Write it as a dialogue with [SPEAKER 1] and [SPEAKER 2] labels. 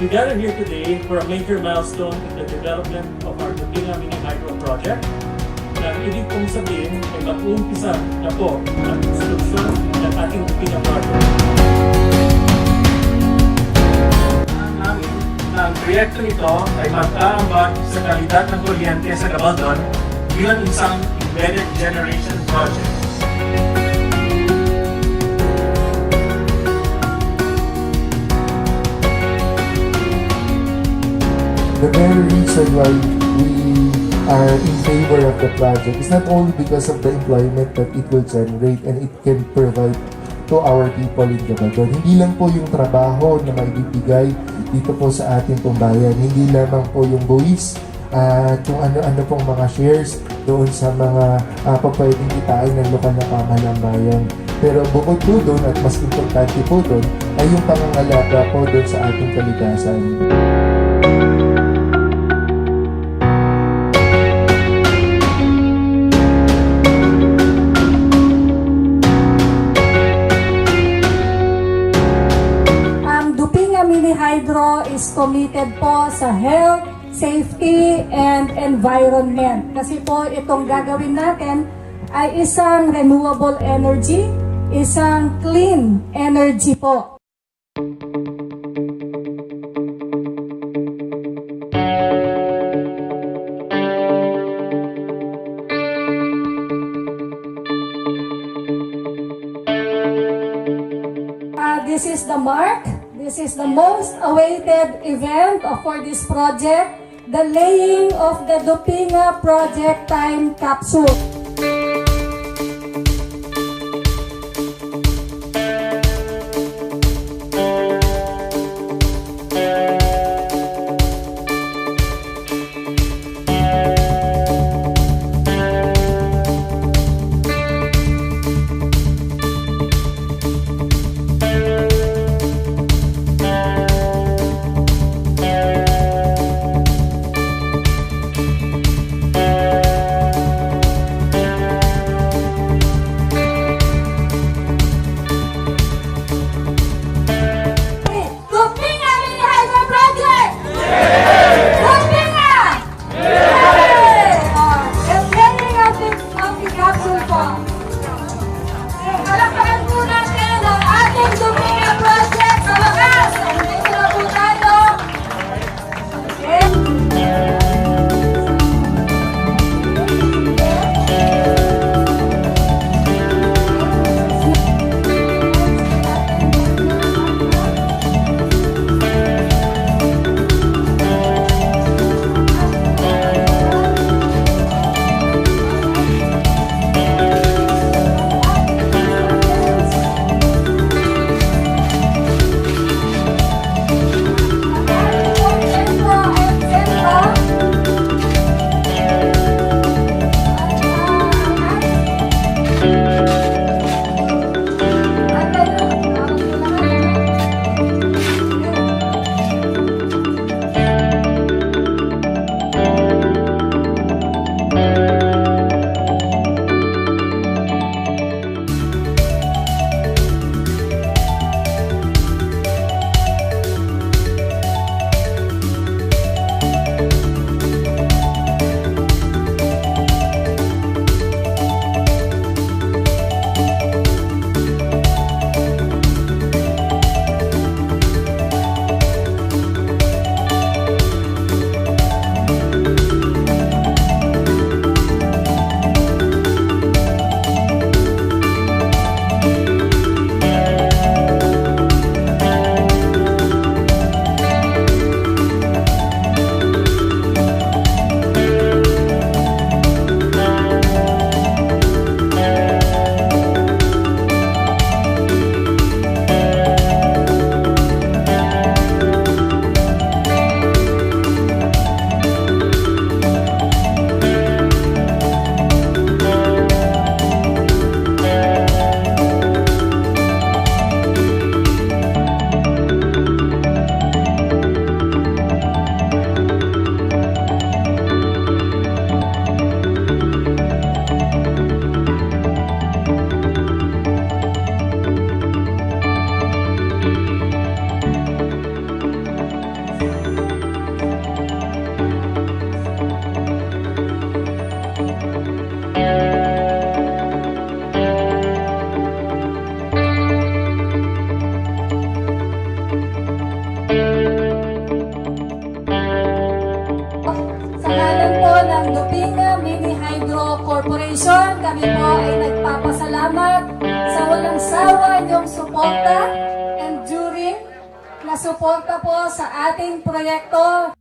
[SPEAKER 1] We gather here today for a major milestone in the development of our Dupinga Mini Hydro Project na ibig kong sabihin ay mag-uumpisa na po ang construction ng ating Dupinga Project. Namin na ang proyekto nito ay mag-aambag sa kalidad ng kuryente sa Gabaldon bilang isang embedded generation project.
[SPEAKER 2] The very reason why we are in favor of the project is not only because of the employment that it will generate and it can provide to our people in Gabaldon. Hindi lang po yung trabaho na maibibigay dito po sa ating bayan. Hindi lamang po yung buwis at kung ano-ano pong mga shares doon sa mga pwedeng kitain ng lokal na pamahalang bayan. Pero bukod po doon at mas importante po doon ay yung pangangalaga po doon sa ating kalikasan.
[SPEAKER 3] Dupinga Mini Hydro is committed po sa health, safety, and environment. Kasi po itong gagawin natin ay isang renewable energy, isang clean energy po. This is the mark. This is the most awaited event for this project, the laying of the Dupinga Project Time Capsule. Sa ngalan po ng Lupinga Mini Hydro Corporation, kami po ay nagpapasalamat sa walang sawa niyong suporta and during na suporta po sa ating proyekto.